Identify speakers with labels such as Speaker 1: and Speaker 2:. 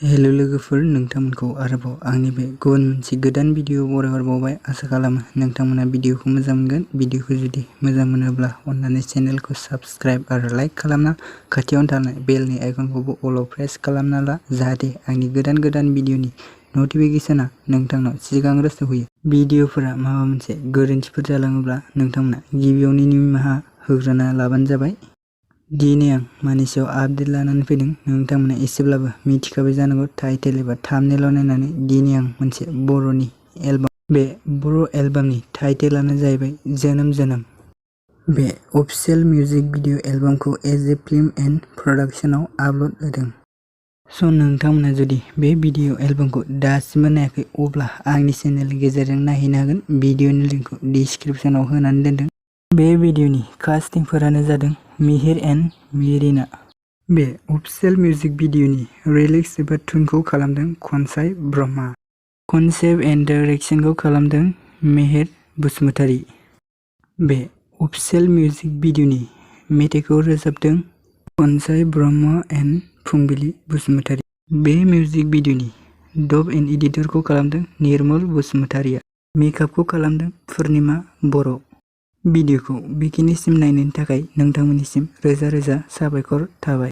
Speaker 1: Hello लोगोफोर, नोंथांमोनखौ आरोबाव आंनि बे गुबुन मोनसे गोदान भिडिअ बरायहरबावबाय। आसा खालामो नोंथांमोना भिडिअखौ मोजां मोनगोन। भिडिअखौ जुदि मोजां मोनोब्ला अन्नानै चेनेलखौ साबस्क्राइब आरो लाइक खालामना खाथियावनो थानाय बेलनि आइकनखौबो अलाव प्रेस खालामना ला, जाहाथे आंनि गोदान भिडिअनि नटिफिकेशना नोंथांनाव सिगांग्रो सौहैयो। भिडिअफोरा माबा मोनसे गोरोन्थिफोर जालाङोब्ला नोंथांमोना गिबियावनो निमाहा होग्रोना लाबानो जाबाय। दिनै आं मानि सायाव आपडेट लानानै फैदों नोंथांमोना एसेब्लाबो मिथिखाबाय जानांगौ टाइटेल एबा थाम्बनेइलाव नायनानै। दिनै आं मोनसे बर'नि एलबाम, बे बर' एलबामनि टाइटेलानो जाहैबाय जोनोम जोनोम। बे अफिशियेल मिउजिक भिडिअ एलबामखौ एज ए फिल्म एन्ड प्रडाक्शनाव आपल'ड होदों। स' नोंथांमोना जुदि बे भिडिअ एलबामखौ दासिमबो नायाखै अब्ला आंनि चेनेलनि गेजेरजों नायहैनो हागोन। भिडिअनि लिंकखौ डिसक्रिपशनाव होनानै दोनदों। बे भिडिअनि कास्टिंफोरानो जादों मिहिर एन्ड मेरिना। बे अफिशियेल मिउजिक भिडिअनि रिलिक्स एबा टुनखौ खालामदों कसाइ ब्रह्मा। कनसेप्ट एन्ड डाइरेक्शनखौ खालामदों मिहिर बसुमतारी। बे अफिशियेल मिउजिक भिडिअनि मेथाइखौ रोजाबदों कसाइ ब्रह्मा एन्ड फुंबिलि बसुमतारी। बे मिउजिक भिडिअनि डब एन्ड एडिटरखौ खालामदों निर्मल बसुमतारीया। मेकआपखौ खालामदों पुर्निमा बर'। भिडिअखौ बेखिनिसिम नायनायनि थाखाय नोंथांमोननिसिम रोजा रोजा साबायखर थाबाय।